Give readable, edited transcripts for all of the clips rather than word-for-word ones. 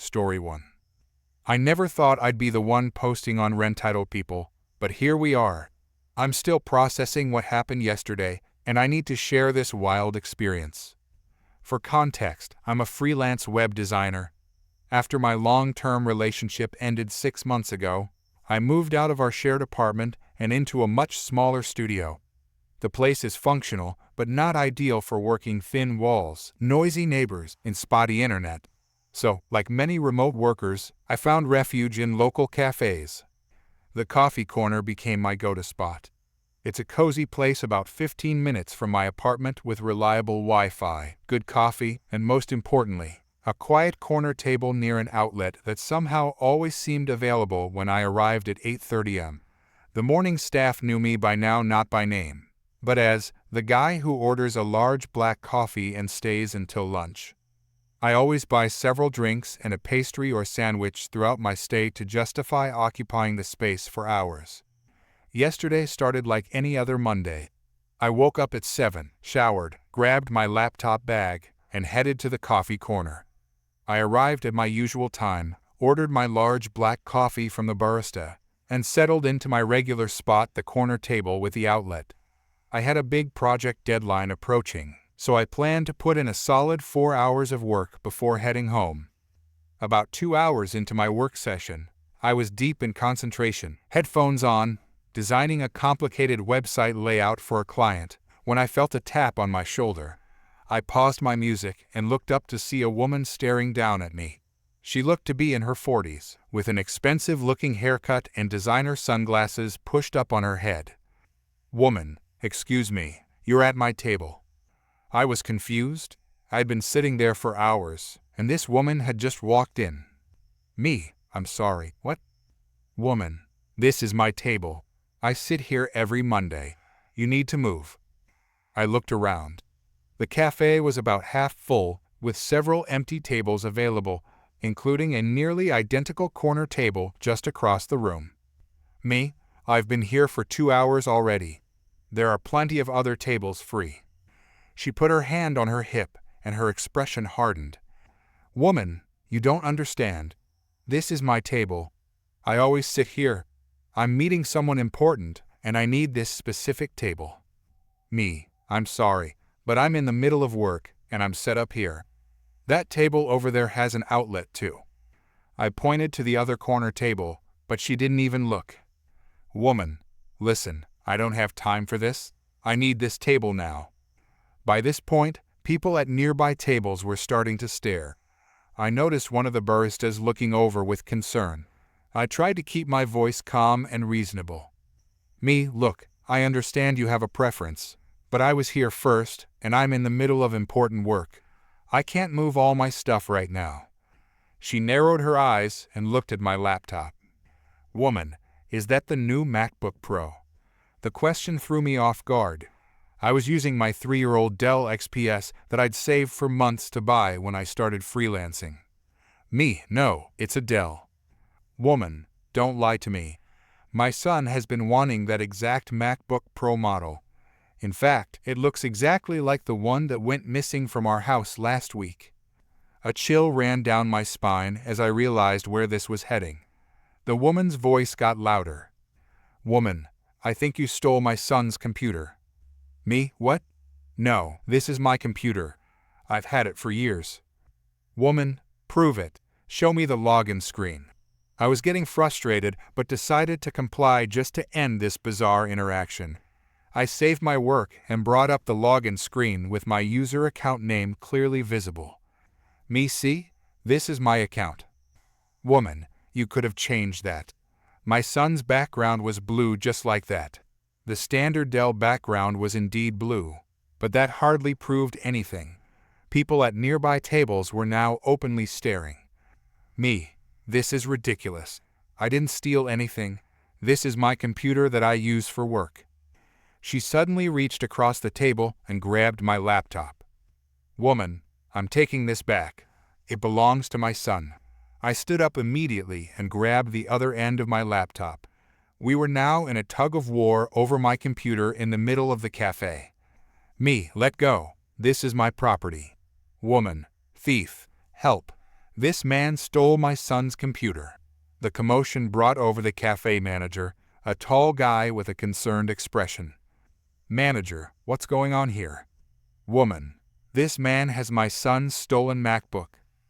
Story 1. I never thought I'd be the one posting on Rentitle People, but here we are. I'm still processing what happened yesterday, and I need to share this wild experience. For context, I'm a freelance web designer. After my long-term relationship ended 6 months ago, I moved out of our shared apartment and into a much smaller studio. The place is functional, but not ideal for working thin walls, noisy neighbors, and spotty internet. So, like many remote workers, I found refuge in local cafes. The K-Korner became my go-to spot. It's a cozy place about 15 minutes from my apartment with reliable Wi-Fi, good coffee, and most importantly, a quiet corner table near an outlet that somehow always seemed available when I arrived at 8:30 am. The morning staff knew me by now not by name, but as the guy who orders a large black coffee and stays until lunch. I always buy several drinks and a pastry or sandwich throughout my stay to justify occupying the space for hours. Yesterday started like any other Monday. I woke up at 7, showered, grabbed my laptop bag, and headed to the K-Korner. I arrived at my usual time, ordered my large black coffee from the barista, and settled into my regular spot, the corner table with the outlet. I had a big project deadline approaching, so I planned to put in a solid 4 hours of work before heading home. About 2 hours into my work session, I was deep in concentration, headphones on, designing a complicated website layout for a client, when I felt a tap on my shoulder. I paused my music and looked up to see a woman staring down at me. She looked to be in her 40s, with an expensive-looking haircut and designer sunglasses pushed up on her head. "Woman, excuse me, you're at my table." I was confused. I'd been sitting there for hours, and this woman had just walked in. "Me, I'm sorry, what?" "Woman, this is my table. I sit here every Monday. You need to move." I looked around. The cafe was about half full, with several empty tables available, including a nearly identical corner table just across the room. "Me, I've been here for 2 hours already. There are plenty of other tables free." She put her hand on her hip, and her expression hardened. "Woman, you don't understand. This is my table. I always sit here. I'm meeting someone important, and I need this specific table." "Me, I'm sorry, but I'm in the middle of work, and I'm set up here. That table over there has an outlet too." I pointed to the other corner table, but she didn't even look. "Woman, listen, I don't have time for this. I need this table now." By this point, people at nearby tables were starting to stare. I noticed one of the baristas looking over with concern. I tried to keep my voice calm and reasonable. "Me, look, I understand you have a preference, but I was here first, and I'm in the middle of important work. I can't move all my stuff right now." She narrowed her eyes and looked at my laptop. "Woman, is that the new MacBook Pro?" The question threw me off guard. I was using my 3-year-old Dell XPS that I'd saved for months to buy when I started freelancing. "Me, no, it's a Dell." "Woman, don't lie to me. My son has been wanting that exact MacBook Pro model. In fact, it looks exactly like the one that went missing from our house last week." A chill ran down my spine as I realized where this was heading. The woman's voice got louder. "Woman, I think you stole my son's computer." "Me, what?" "No, this is my computer. I've had it for years." "Woman, prove it. Show me the login screen." I was getting frustrated, but decided to comply just to end this bizarre interaction. I saved my work and brought up the login screen with my user account name clearly visible. "Me, see? This is my account." "Woman, you could have changed that. My son's background was blue just like that." The standard Dell background was indeed blue, but that hardly proved anything. People at nearby tables were now openly staring. "Me, this is ridiculous. I didn't steal anything. This is my computer that I use for work." She suddenly reached across the table and grabbed my laptop. "Woman, I'm taking this back. It belongs to my son." I stood up immediately and grabbed the other end of my laptop. We were now in a tug-of-war over my computer in the middle of the cafe. "Me, let go. This is my property." "Woman, thief, help. This man stole my son's computer. The commotion brought over the cafe manager, a tall guy with a concerned expression. Manager, what's going on here? Woman, this man has my son's stolen MacBook.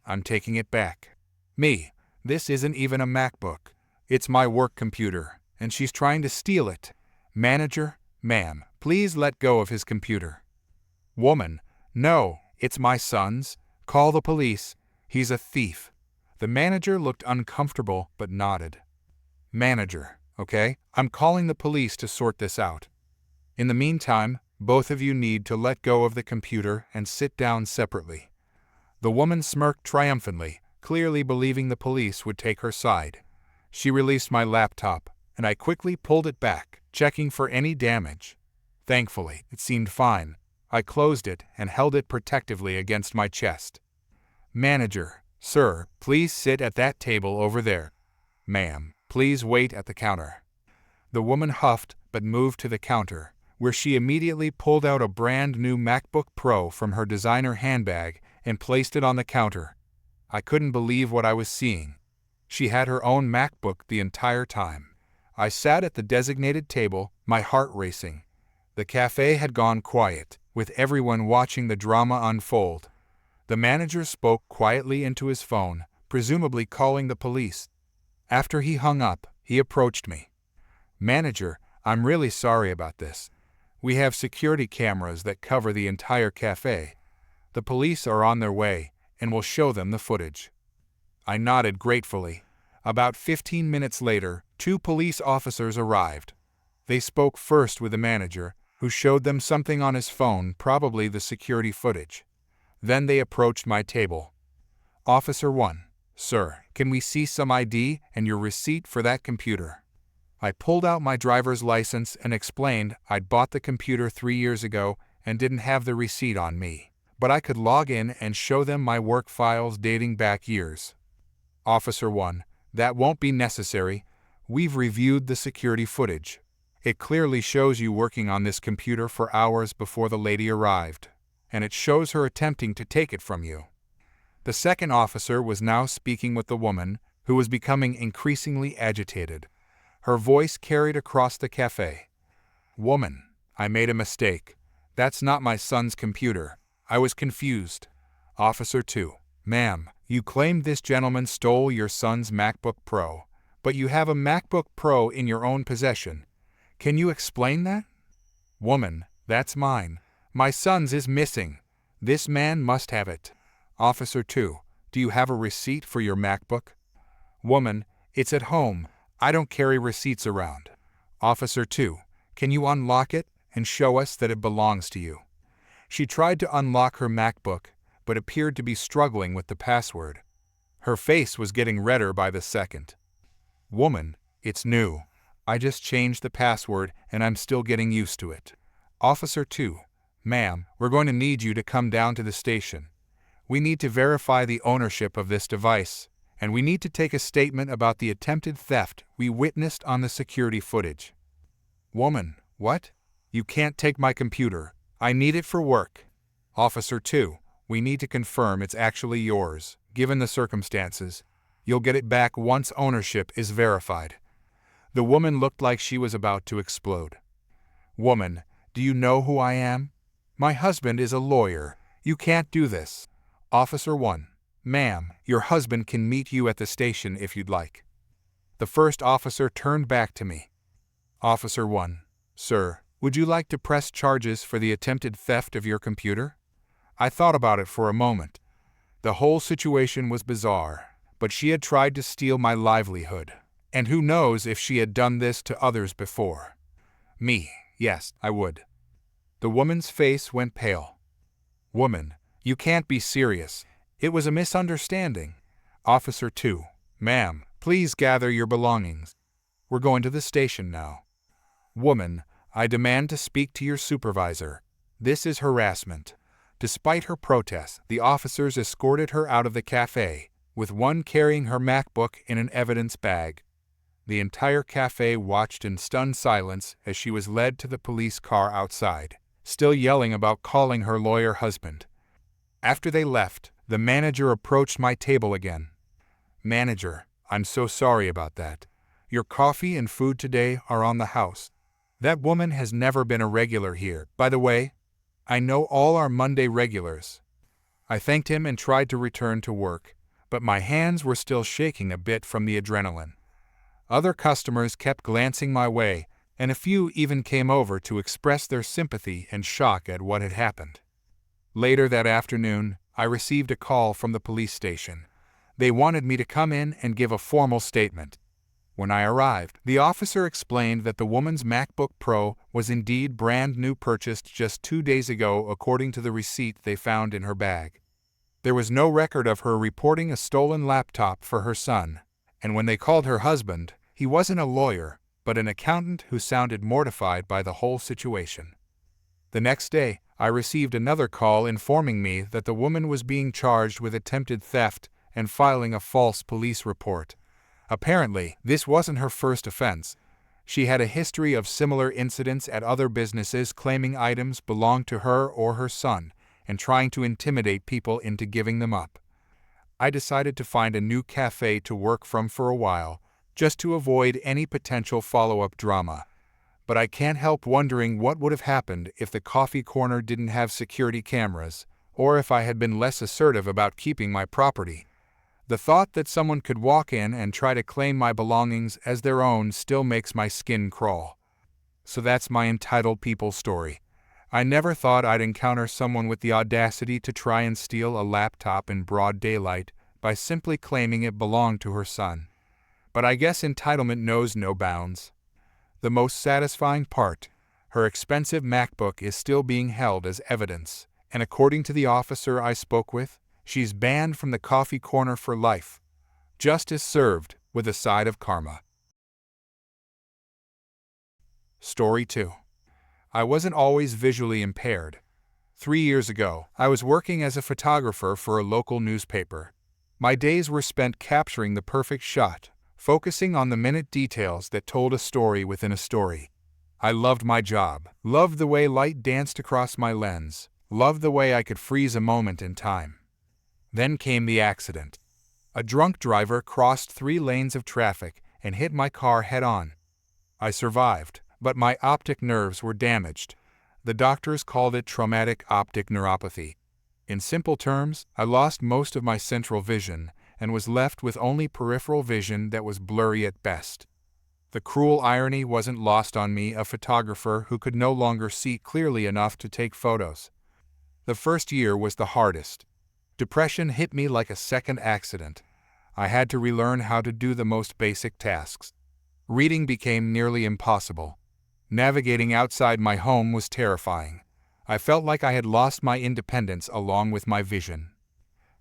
I'm taking it back. Me, this isn't even a MacBook. It's my work computer, and she's trying to steal it. Manager, ma'am, please let go of his computer. Woman, no, it's my son's. Call the police. He's a thief. The manager looked uncomfortable but nodded. Manager, okay, I'm calling the police to sort this out. In the meantime, both of you need to let go of the computer and sit down separately. The woman smirked triumphantly, clearly believing the police would take her side. She released my laptop, and I quickly pulled it back, checking for any damage. Thankfully, it seemed fine. I closed it and held it protectively against my chest. Manager, sir, please sit at that table over there. Ma'am, please wait at the counter. The woman huffed but moved to the counter, where she immediately pulled out a brand new MacBook Pro from her designer handbag and placed it on the counter. I couldn't believe what I was seeing. She had her own MacBook the entire time. I sat at the designated table, my heart racing. The cafe had gone quiet, with everyone watching the drama unfold. The manager spoke quietly into his phone, presumably calling the police. After he hung up, he approached me. Manager, I'm really sorry about this. We have security cameras that cover the entire cafe. The police are on their way, and will show them the footage. I nodded gratefully. About 15 minutes later, 2 police officers arrived. They spoke first with the manager, who showed them something on his phone, probably the security footage. Then they approached my table. Officer 1, sir, can we see some ID and your receipt for that computer? I pulled out my driver's license and explained I'd bought the computer 3 years ago and didn't have the receipt on me, but I could log in and show them my work files dating back years. Officer 1, that won't be necessary. We've reviewed the security footage. It clearly shows you working on this computer for hours before the lady arrived, and it shows her attempting to take it from you. The second officer was now speaking with the woman, who was becoming increasingly agitated. Her voice carried across the cafe. Woman, I made a mistake. That's not my son's computer. I was confused. Officer 2, ma'am, you claimed this gentleman stole your son's MacBook Pro, but you have a MacBook Pro in your own possession. Can you explain that? Woman, that's mine. My son's is missing. This man must have it. Officer 2, do you have a receipt for your MacBook? Woman, it's at home. I don't carry receipts around. Officer 2, can you unlock it and show us that it belongs to you? She tried to unlock her MacBook, but appeared to be struggling with the password. Her face was getting redder by the second. Woman, it's new. I just changed the password and I'm still getting used to it. Officer 2, ma'am, we're going to need you to come down to the station. We need to verify the ownership of this device, and we need to take a statement about the attempted theft we witnessed on the security footage. Woman, what? You can't take my computer. I need it for work. Officer 2, we need to confirm it's actually yours, given the circumstances. You'll get it back once ownership is verified. The woman looked like she was about to explode. Woman, do you know who I am? My husband is a lawyer. You can't do this. Officer 1, ma'am, your husband can meet you at the station if you'd like. The first officer turned back to me. Officer 1, sir, would you like to press charges for the attempted theft of your computer? I thought about it for a moment. The whole situation was bizarre, but she had tried to steal my livelihood, and who knows if she had done this to others before. Me, yes, I would. The woman's face went pale. Woman, you can't be serious. It was a misunderstanding. Officer 2, ma'am, please gather your belongings. We're going to the station now. Woman, I demand to speak to your supervisor. This is harassment. Despite her protests, the officers escorted her out of the cafe, with one carrying her MacBook in an evidence bag. The entire cafe watched in stunned silence as she was led to the police car outside, still yelling about calling her lawyer husband. After they left, The manager approached my table again. "Manager, I'm so sorry about that. Your coffee and food today are on the house. That woman has never been a regular here. By the way, I know all our Monday regulars." I thanked him and tried to return to work, but my hands were still shaking a bit from the adrenaline. Other customers kept glancing my way, and a few even came over to express their sympathy and shock at what had happened. Later that afternoon, I received a call from the police station. They wanted me to come in and give a formal statement. When I arrived, the officer explained that the woman's MacBook Pro was indeed brand new, purchased just 2 days ago according to the receipt they found in her bag. There was no record of her reporting a stolen laptop for her son, and when they called her husband, he wasn't a lawyer, but an accountant who sounded mortified by the whole situation. The next day, I received another call informing me that the woman was being charged with attempted theft and filing a false police report. Apparently, this wasn't her first offense. She had a history of similar incidents at other businesses, claiming items belonged to her or her son and trying to intimidate people into giving them up. I decided to find a new cafe to work from for a while, just to avoid any potential follow-up drama. But I can't help wondering what would have happened if the coffee corner didn't have security cameras, or if I had been less assertive about keeping my property. The thought that someone could walk in and try to claim my belongings as their own still makes my skin crawl. So that's my entitled people story. I never thought I'd encounter someone with the audacity to try and steal a laptop in broad daylight by simply claiming it belonged to her son. But I guess entitlement knows no bounds. The most satisfying part, her expensive MacBook is still being held as evidence, and according to the officer I spoke with, she's banned from the coffee corner for life. Justice served with a side of karma. Story 2. I wasn't always visually impaired. 3 years ago, I was working as a photographer for a local newspaper. My days were spent capturing the perfect shot, focusing on the minute details that told a story within a story. I loved my job, loved the way light danced across my lens, loved the way I could freeze a moment in time. Then came the accident. A drunk driver crossed 3 lanes of traffic and hit my car head-on. I survived, but my optic nerves were damaged. The doctors called it traumatic optic neuropathy. In simple terms, I lost most of my central vision and was left with only peripheral vision that was blurry at best. The cruel irony wasn't lost on me, a photographer who could no longer see clearly enough to take photos. The first year was the hardest. Depression hit me like a second accident. I had to relearn how to do the most basic tasks. Reading became nearly impossible. Navigating outside my home was terrifying. I felt like I had lost my independence along with my vision.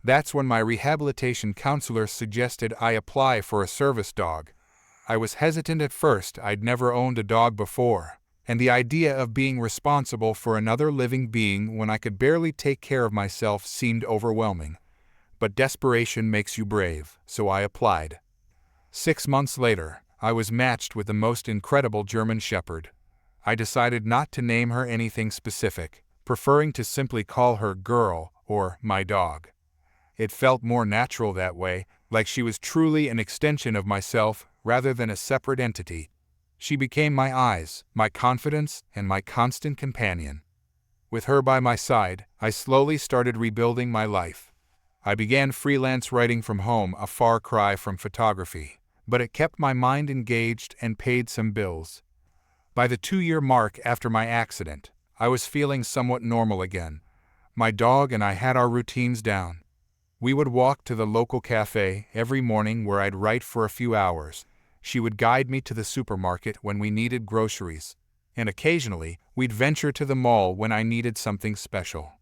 That's when my rehabilitation counselor suggested I apply for a service dog. I was hesitant at first. I'd never owned a dog before, and the idea of being responsible for another living being when I could barely take care of myself seemed overwhelming. But desperation makes you brave, so I applied. 6 months later, I was matched with the most incredible German Shepherd. I decided not to name her anything specific, preferring to simply call her Girl or my dog. It felt more natural that way, like she was truly an extension of myself rather than a separate entity. She became my eyes, my confidence, and my constant companion. With her by my side, I slowly started rebuilding my life. I began freelance writing from home, a far cry from photography, but it kept my mind engaged and paid some bills. By the 2-year mark after my accident, I was feeling somewhat normal again. My dog and I had our routines down. We would walk to the local cafe every morning where I'd write for a few hours. She would guide me to the supermarket when we needed groceries, and occasionally we'd venture to the mall when I needed something special.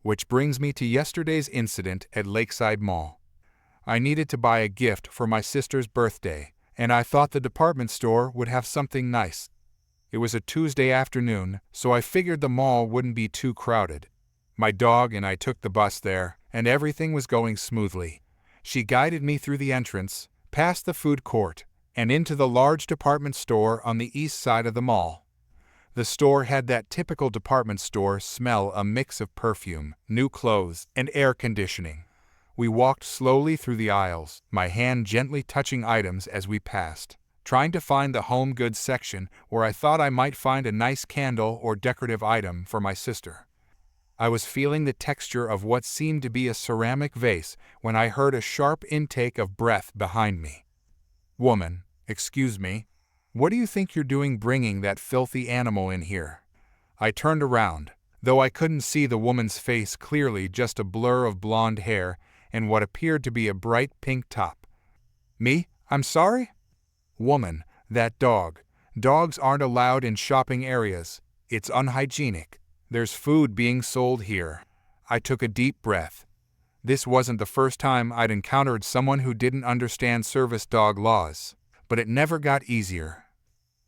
Which brings me to yesterday's incident at Lakeside Mall. I needed to buy a gift for my sister's birthday, and I thought the department store would have something nice. It was a Tuesday afternoon, so I figured the mall wouldn't be too crowded. My dog and I took the bus there, and everything was going smoothly. She guided me through the entrance, past the food court, and into the large department store on the east side of the mall. The store had that typical department store smell, a mix of perfume, new clothes, and air conditioning. We walked slowly through the aisles, my hand gently touching items as we passed, trying to find the home goods section where I thought I might find a nice candle or decorative item for my sister. I was feeling the texture of what seemed to be a ceramic vase when I heard a sharp intake of breath behind me. "Woman, excuse me. What do you think you're doing bringing that filthy animal in here?" I turned around, though I couldn't see the woman's face clearly, just a blur of blonde hair and what appeared to be a bright pink top. "Me? I'm sorry?" "Woman, that dog. Dogs aren't allowed in shopping areas. It's unhygienic. There's food being sold here." I took a deep breath. This wasn't the first time I'd encountered someone who didn't understand service dog laws, but it never got easier.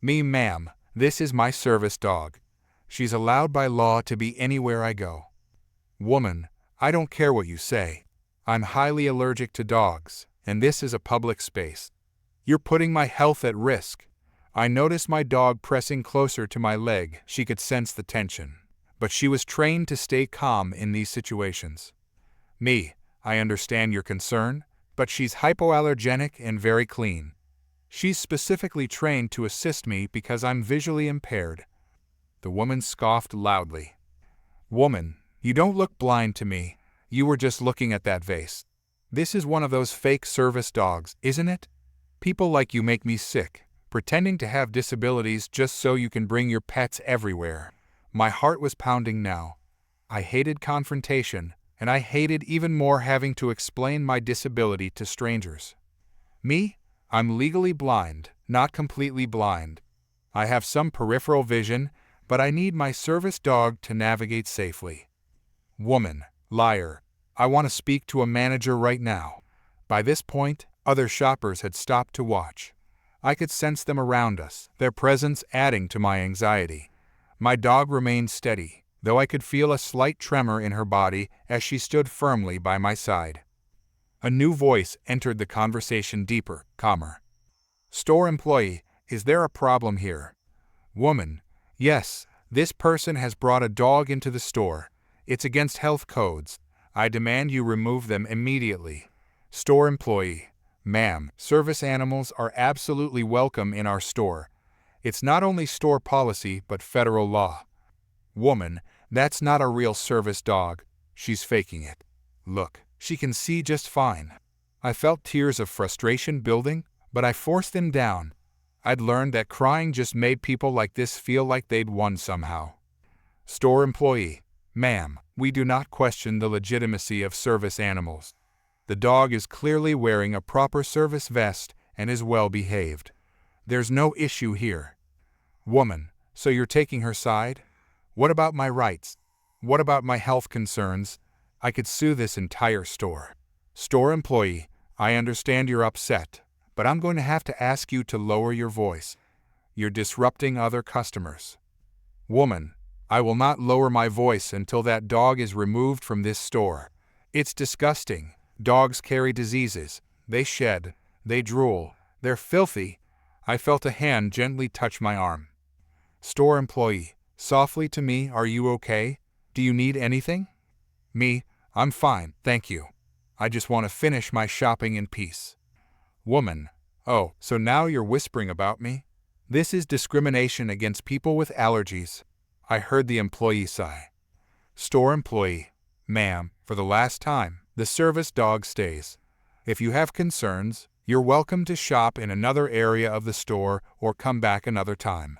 Ma'am, this is my service dog. She's allowed by law to be anywhere I go." "Woman, I don't care what you say. I'm highly allergic to dogs, and this is a public space. You're putting my health at risk." I noticed my dog pressing closer to my leg. She could sense the tension, but she was trained to stay calm in these situations. "I understand your concern, but she's hypoallergenic and very clean. She's specifically trained to assist me because I'm visually impaired." The woman scoffed loudly. "Woman, you don't look blind to me. You were just looking at that vase. This is one of those fake service dogs, isn't it? People like you make me sick, pretending to have disabilities just so you can bring your pets everywhere." My heart was pounding now. I hated confrontation, and I hated even more having to explain my disability to strangers. I'm legally blind, not completely blind. I have some peripheral vision, but I need my service dog to navigate safely." "Woman, liar. I want to speak to a manager right now." By this point, other shoppers had stopped to watch. I could sense them around us, their presence adding to my anxiety. My dog remained steady, though I could feel a slight tremor in her body as she stood firmly by my side. A new voice entered the conversation, deeper, calmer. "Store employee, is there a problem here?" "Woman, yes, this person has brought a dog into the store. It's against health codes. I demand you remove them immediately." Store employee, "Ma'am, service animals are absolutely welcome in our store. It's not only store policy but federal law." "Woman, that's not a real service dog. She's faking it. Look, she can see just fine." I felt tears of frustration building, but I forced them down. I'd learned that crying just made people like this feel like they'd won somehow. Store employee, "Ma'am, we do not question the legitimacy of service animals. The dog is clearly wearing a proper service vest and is well behaved. There's no issue here." "Woman, so you're taking her side? What about my rights? What about my health concerns? I could sue this entire store." Store employee, "I understand you're upset, but I'm going to have to ask you to lower your voice. You're disrupting other customers." "Woman, I will not lower my voice until that dog is removed from this store. It's disgusting. Dogs carry diseases. They shed. They drool. They're filthy." I felt a hand gently touch my arm. Store employee, softly to me, "Are you okay? Do you need anything?" I'm fine, thank you. I just want to finish my shopping in peace." Woman, "Oh, so now you're whispering about me? This is discrimination against people with allergies." I heard the employee sigh. Store employee, "Ma'am, for the last time, the service dog stays. If you have concerns, you're welcome to shop in another area of the store or come back another time."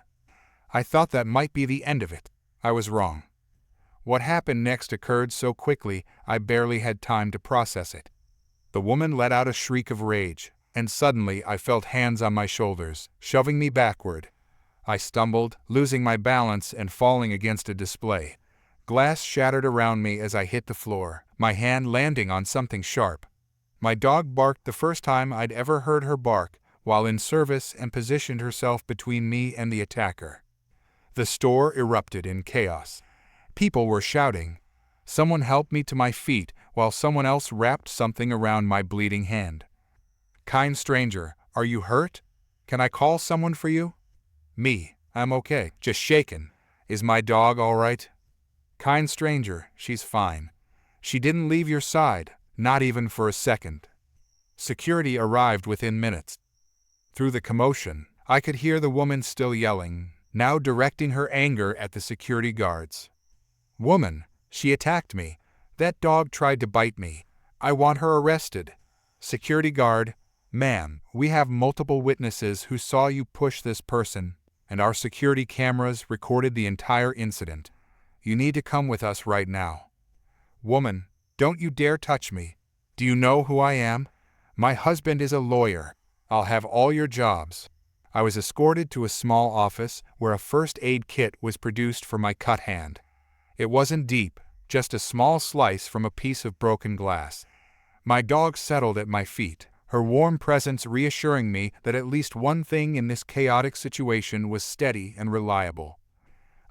I thought that might be the end of it. I was wrong. What happened next occurred so quickly I barely had time to process it. The woman let out a shriek of rage, and suddenly I felt hands on my shoulders, shoving me backward. I stumbled, losing my balance and falling against a display. Glass shattered around me as I hit the floor, my hand landing on something sharp. My dog barked the first time I'd ever heard her bark while in service and positioned herself between me and the attacker. The store erupted in chaos. People were shouting. Someone helped me to my feet while someone else wrapped something around my bleeding hand. "Kind stranger, are you hurt? Can I call someone for you?" "I'm okay, just shaken." Is my dog all right? Kind stranger, she's fine. She didn't leave your side, not even for a second. Security arrived within minutes. Through the commotion, I could hear the woman still yelling, now directing her anger at the security guards. Woman, she attacked me. That dog tried to bite me. I want her arrested. Security guard, ma'am, we have multiple witnesses who saw you push this person, and our security cameras recorded the entire incident. You need to come with us right now. Woman, don't you dare touch me. Do you know who I am? My husband is a lawyer. I'll have all your jobs. I was escorted to a small office where a first aid kit was produced for my cut hand. It wasn't deep, just a small slice from a piece of broken glass. My dog settled at my feet, her warm presence reassuring me that at least one thing in this chaotic situation was steady and reliable.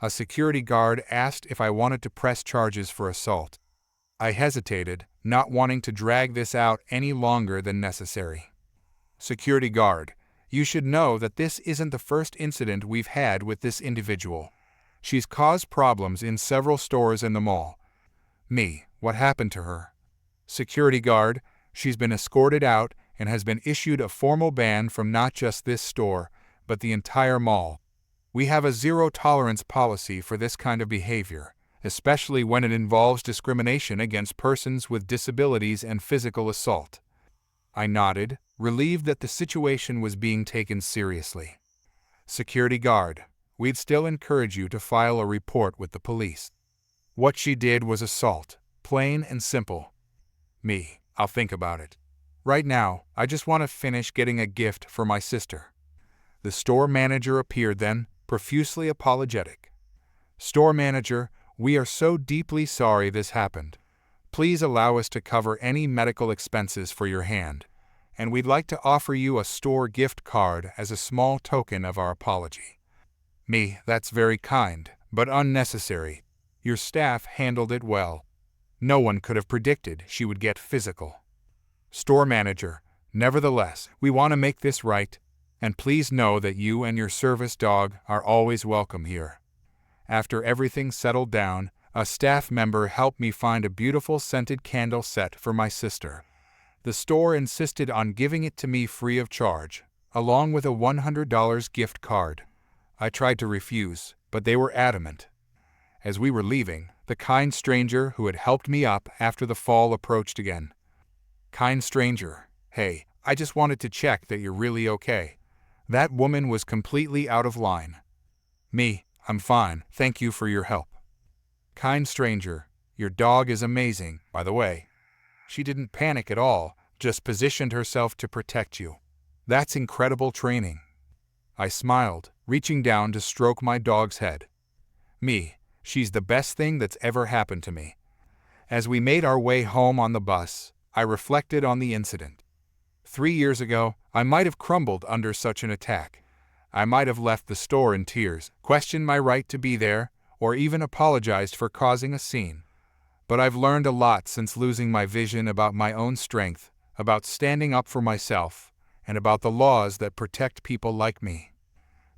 A security guard asked if I wanted to press charges for assault. I hesitated, not wanting to drag this out any longer than necessary. Security guard, you should know that this isn't the first incident we've had with this individual. She's caused problems in several stores in the mall. Me, what happened to her? Security guard, she's been escorted out and has been issued a formal ban from not just this store, but the entire mall. We have a zero-tolerance policy for this kind of behavior, especially when it involves discrimination against persons with disabilities and physical assault. I nodded, relieved that the situation was being taken seriously. Security guard, we'd still encourage you to file a report with the police. What she did was assault, plain and simple. Me, I'll think about it. Right now, I just want to finish getting a gift for my sister. The store manager appeared then, profusely apologetic. Store manager, we are so deeply sorry this happened. Please allow us to cover any medical expenses for your hand, and we'd like to offer you a store gift card as a small token of our apology. Me, that's very kind, but unnecessary. Your staff handled it well. No one could have predicted she would get physical. Store manager, nevertheless, we want to make this right, and please know that you and your service dog are always welcome here. After everything settled down, a staff member helped me find a beautiful scented candle set for my sister. The store insisted on giving it to me free of charge, along with a $100 gift card. I tried to refuse, but they were adamant. As we were leaving, the kind stranger who had helped me up after the fall approached again. Kind stranger, hey, I just wanted to check that you're really okay. That woman was completely out of line. Me, I'm fine, thank you for your help. Kind stranger, your dog is amazing, by the way. She didn't panic at all, just positioned herself to protect you. That's incredible training. I smiled, reaching down to stroke my dog's head. Me, she's the best thing that's ever happened to me. As we made our way home on the bus, I reflected on the incident. 3 years ago, I might have crumbled under such an attack. I might have left the store in tears, questioned my right to be there, or even apologized for causing a scene. But I've learned a lot since losing my vision about my own strength, about standing up for myself, and about the laws that protect people like me.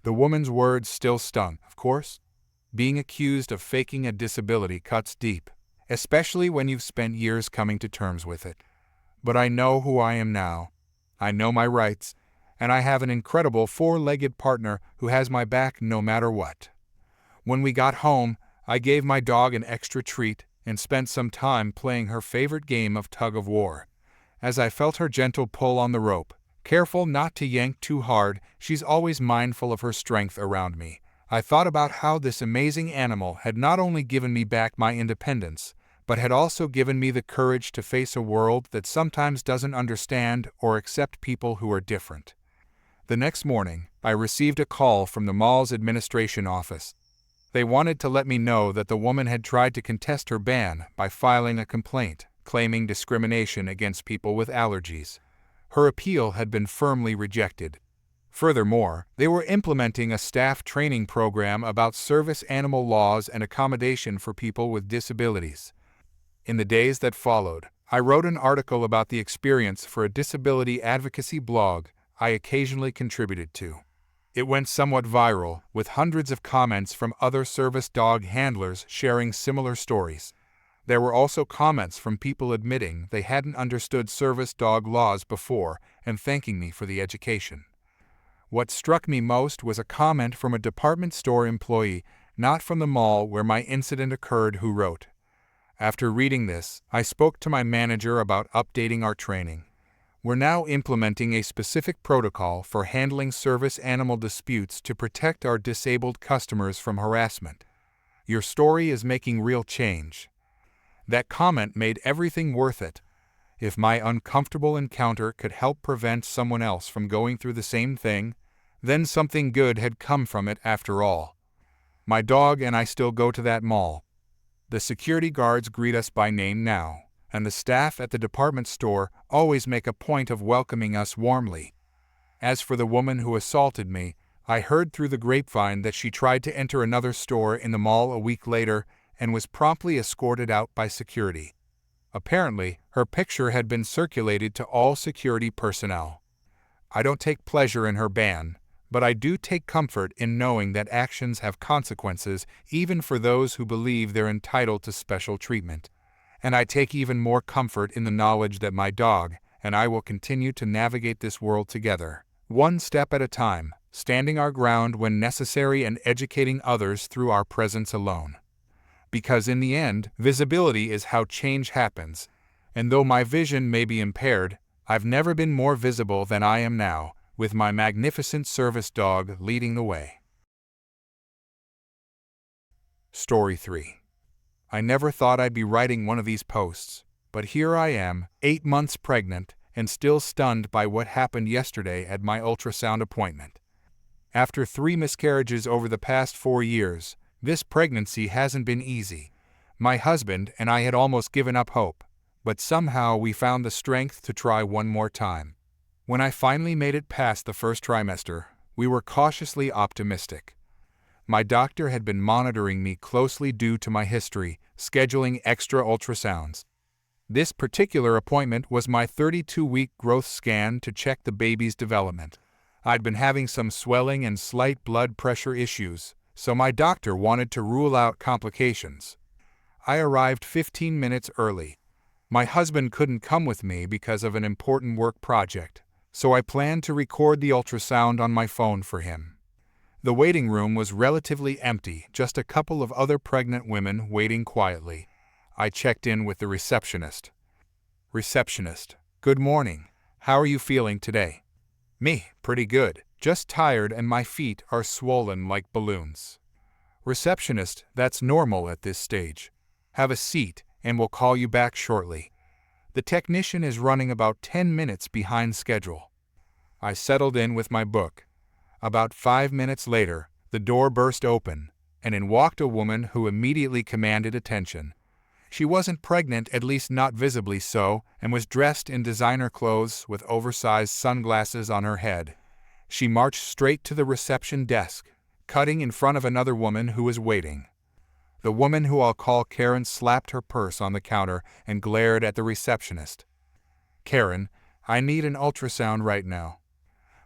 The woman's words still stung, of course. Being accused of faking a disability cuts deep, especially when you've spent years coming to terms with it. But I know who I am now. I know my rights, and I have an incredible four-legged partner who has my back no matter what. When we got home, I gave my dog an extra treat and spent some time playing her favorite game of tug-of-war. As I felt her gentle pull on the rope, careful not to yank too hard, she's always mindful of her strength around me. I thought about how this amazing animal had not only given me back my independence, but had also given me the courage to face a world that sometimes doesn't understand or accept people who are different. The next morning, I received a call from the mall's administration office. They wanted to let me know that the woman had tried to contest her ban by filing a complaint, claiming discrimination against people with allergies. Her appeal had been firmly rejected. Furthermore, they were implementing a staff training program about service animal laws and accommodation for people with disabilities. In the days that followed, I wrote an article about the experience for a disability advocacy blog I occasionally contributed to. It went somewhat viral, with hundreds of comments from other service dog handlers sharing similar stories. There were also comments from people admitting they hadn't understood service dog laws before and thanking me for the education. What struck me most was a comment from a department store employee, not from the mall where my incident occurred, who wrote, "After reading this, I spoke to my manager about updating our training. We're now implementing a specific protocol for handling service animal disputes to protect our disabled customers from harassment. Your story is making real change." That comment made everything worth it. If my uncomfortable encounter could help prevent someone else from going through the same thing, then something good had come from it after all. My dog and I still go to that mall. The security guards greet us by name now, and the staff at the department store always make a point of welcoming us warmly. As for the woman who assaulted me, I heard through the grapevine that she tried to enter another store in the mall a week later and was promptly escorted out by security. Apparently, her picture had been circulated to all security personnel. I don't take pleasure in her ban, but I do take comfort in knowing that actions have consequences even for those who believe they're entitled to special treatment. And I take even more comfort in the knowledge that my dog and I will continue to navigate this world together, one step at a time, standing our ground when necessary and educating others through our presence alone. Because in the end, visibility is how change happens, and though my vision may be impaired, I've never been more visible than I am now, with my magnificent service dog leading the way. Story 3. I never thought I'd be writing one of these posts, but here I am, 8 months pregnant, and still stunned by what happened yesterday at my ultrasound appointment. After 3 miscarriages over the past 4 years, this pregnancy hasn't been easy. My husband and I had almost given up hope, but somehow we found the strength to try one more time. When I finally made it past the first trimester, we were cautiously optimistic. My doctor had been monitoring me closely due to my history, scheduling extra ultrasounds. This particular appointment was my 32-week growth scan to check the baby's development. I'd been having some swelling and slight blood pressure issues, so my doctor wanted to rule out complications. I arrived 15 minutes early. My husband couldn't come with me because of an important work project, so I planned to record the ultrasound on my phone for him. The waiting room was relatively empty, just a couple of other pregnant women waiting quietly. I checked in with the receptionist. "Receptionist, good morning. How are you feeling today?" "Me, pretty good. Just tired and my feet are swollen like balloons." "Receptionist, that's normal at this stage. Have a seat and we'll call you back shortly. The technician is running about 10 minutes behind schedule." I settled in with my book. About 5 minutes later, the door burst open, and in walked a woman who immediately commanded attention. She wasn't pregnant, at least not visibly so, and was dressed in designer clothes with oversized sunglasses on her head. She marched straight to the reception desk, cutting in front of another woman who was waiting. The woman, who I'll call Karen, slapped her purse on the counter and glared at the receptionist. "Karen, I need an ultrasound right now."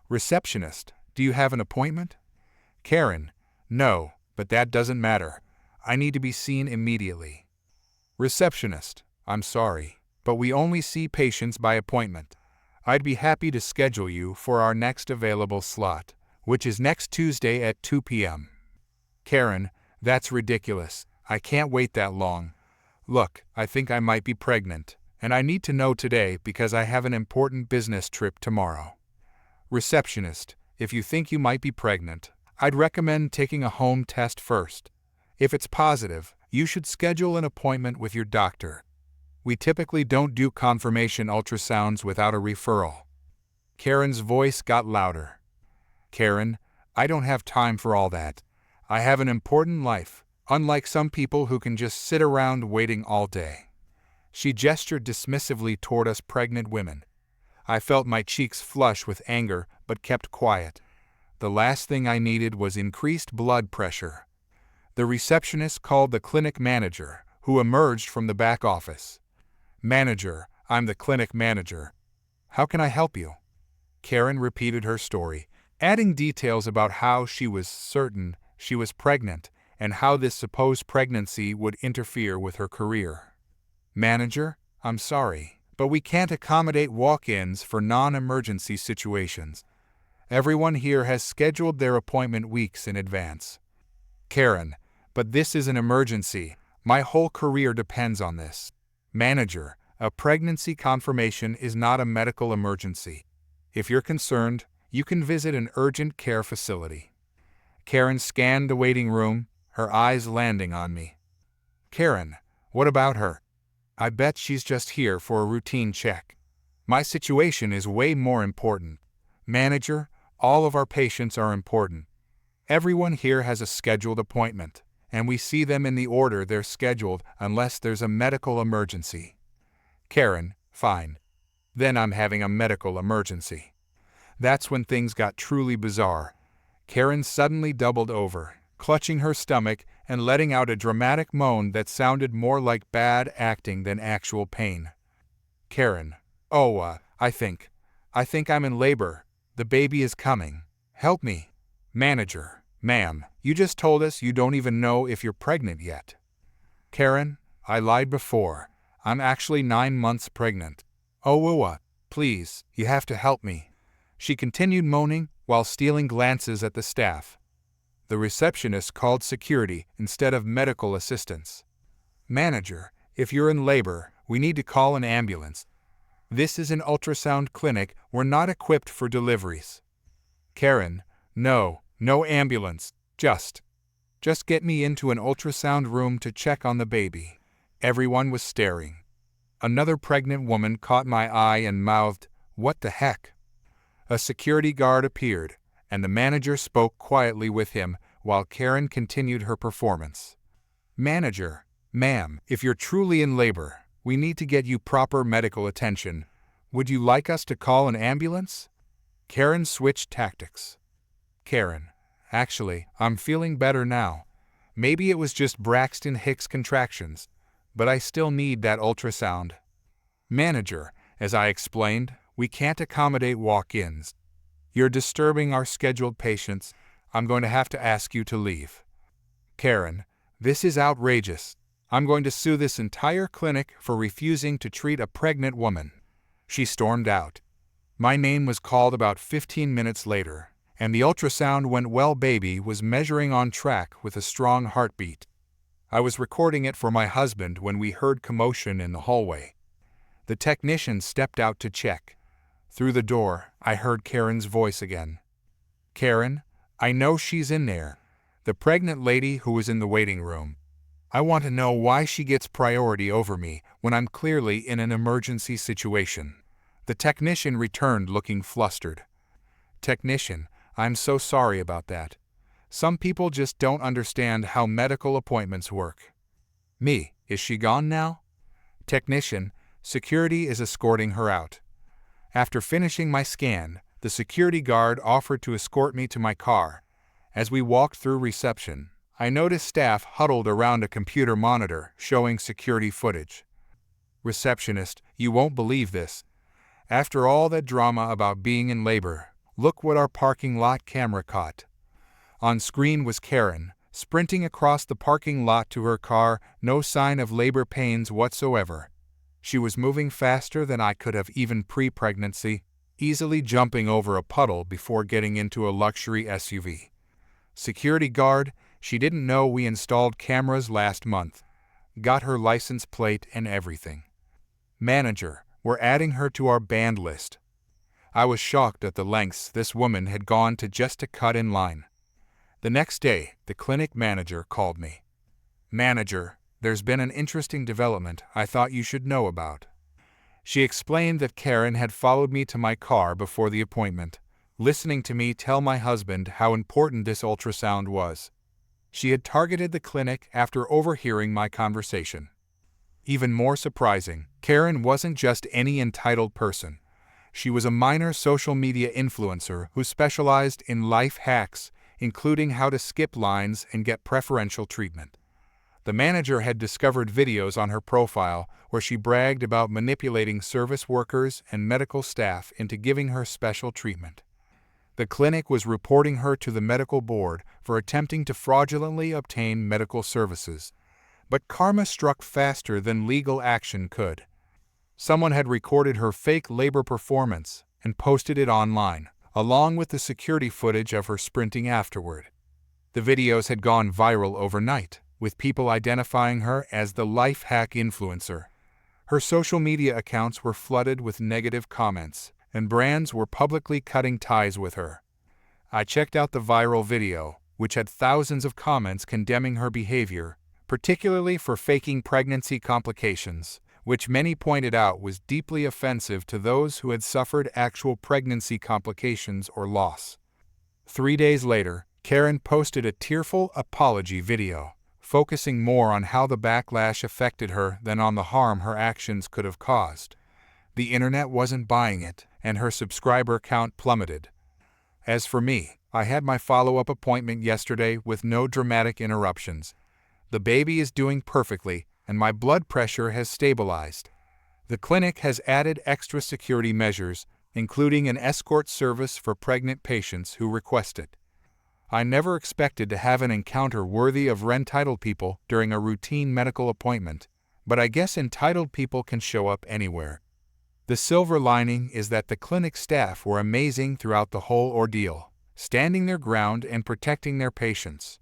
"Receptionist, do you have an appointment?" "Karen, no, but that doesn't matter. I need to be seen immediately." "Receptionist, I'm sorry, but we only see patients by appointment. I'd be happy to schedule you for our next available slot, which is next Tuesday at 2 p.m. "Karen, that's ridiculous. I can't wait that long. Look, I think I might be pregnant, and I need to know today because I have an important business trip tomorrow." "Receptionist, if you think you might be pregnant, I'd recommend taking a home test first. If it's positive, you should schedule an appointment with your doctor. We typically don't do confirmation ultrasounds without a referral." Karen's voice got louder. "Karen, I don't have time for all that. I have an important life, unlike some people who can just sit around waiting all day." She gestured dismissively toward us pregnant women. I felt my cheeks flush with anger, but kept quiet. The last thing I needed was increased blood pressure. The receptionist called the clinic manager, who emerged from the back office. "Manager, I'm the clinic manager. How can I help you?" Karen repeated her story, adding details about how she was certain she was pregnant and how this supposed pregnancy would interfere with her career. Manager, I'm sorry, but we can't accommodate walk-ins for non-emergency situations. Everyone here has scheduled their appointment weeks in advance. Karen, but this is an emergency. My whole career depends on this. Manager, a pregnancy confirmation is not a medical emergency. If you're concerned, you can visit an urgent care facility. Karen scanned the waiting room, her eyes landing on me. Karen, what about her? I bet she's just here for a routine check. My situation is way more important. Manager, all of our patients are important. Everyone here has a scheduled appointment, and we see them in the order they're scheduled unless there's a medical emergency. Karen, fine. Then I'm having a medical emergency. That's when things got truly bizarre. Karen suddenly doubled over, clutching her stomach and letting out a dramatic moan that sounded more like bad acting than actual pain. Karen, I think I'm in labor. The baby is coming. Help me. Manager, ma'am, you just told us you don't even know if you're pregnant yet. Karen, I lied before. I'm actually 9 months pregnant. Please, you have to help me. She continued moaning while stealing glances at the staff. The receptionist called security instead of medical assistance. Manager, if you're in labor, we need to call an ambulance. This is an ultrasound clinic. We're not equipped for deliveries. Karen, no ambulance. Just get me into an ultrasound room to check on the baby. Everyone was staring. Another pregnant woman caught my eye and mouthed, "What the heck?" A security guard appeared, and the manager spoke quietly with him while Karen continued her performance. Manager, ma'am, if you're truly in labor, we need to get you proper medical attention. Would you like us to call an ambulance? Karen switched tactics. Karen, actually, I'm feeling better now. Maybe it was just Braxton Hicks contractions, but I still need that ultrasound. Manager, as I explained, we can't accommodate walk-ins. You're disturbing our scheduled patients. I'm going to have to ask you to leave. Karen, this is outrageous. I'm going to sue this entire clinic for refusing to treat a pregnant woman. She stormed out. My name was called about 15 minutes later, and the ultrasound went well. Baby was measuring on track with a strong heartbeat. I was recording it for my husband when we heard commotion in the hallway. The technician stepped out to check. Through the door, I heard Karen's voice again. Karen, I know she's in there. The pregnant lady who was in the waiting room. I want to know why she gets priority over me when I'm clearly in an emergency situation. The technician returned looking flustered. Technician, I'm so sorry about that. Some people just don't understand how medical appointments work. Me, is she gone now? Technician, security is escorting her out. After finishing my scan, the security guard offered to escort me to my car. As we walked through reception, I noticed staff huddled around a computer monitor showing security footage. Receptionist, you won't believe this. After all that drama about being in labor, look what our parking lot camera caught. On screen was Karen, sprinting across the parking lot to her car, no sign of labor pains whatsoever. She was moving faster than I could have even pre-pregnancy, easily jumping over a puddle before getting into a luxury SUV. Security guard, she didn't know we installed cameras last month. Got her license plate and everything. Manager, we're adding her to our banned list. I was shocked at the lengths this woman had gone to just to cut in line. The next day, the clinic manager called me. Manager, there's been an interesting development I thought you should know about. She explained that Karen had followed me to my car before the appointment, listening to me tell my husband how important this ultrasound was. She had targeted the clinic after overhearing my conversation. Even more surprising, Karen wasn't just any entitled person. She was a minor social media influencer who specialized in life hacks, including how to skip lines and get preferential treatment. The manager had discovered videos on her profile where she bragged about manipulating service workers and medical staff into giving her special treatment. The clinic was reporting her to the medical board for attempting to fraudulently obtain medical services. But karma struck faster than legal action could. Someone had recorded her fake labor performance and posted it online, along with the security footage of her sprinting afterward. The videos had gone viral overnight, with people identifying her as the life hack influencer. Her social media accounts were flooded with negative comments, and brands were publicly cutting ties with her. I checked out the viral video, which had thousands of comments condemning her behavior, particularly for faking pregnancy complications, which many pointed out was deeply offensive to those who had suffered actual pregnancy complications or loss. 3 days later, Karen posted a tearful apology video, focusing more on how the backlash affected her than on the harm her actions could have caused. The internet wasn't buying it, and her subscriber count plummeted. As for me, I had my follow-up appointment yesterday with no dramatic interruptions. The baby is doing perfectly, and my blood pressure has stabilized. The clinic has added extra security measures, including an escort service for pregnant patients who request it. I never expected to have an encounter worthy of entitled people during a routine medical appointment, but I guess entitled people can show up anywhere. The silver lining is that the clinic staff were amazing throughout the whole ordeal, standing their ground and protecting their patients.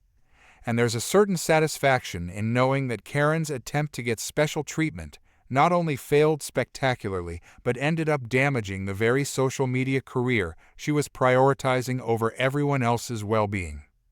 And there's a certain satisfaction in knowing that Karen's attempt to get special treatment not only failed spectacularly, but ended up damaging the very social media career she was prioritizing over everyone else's well-being.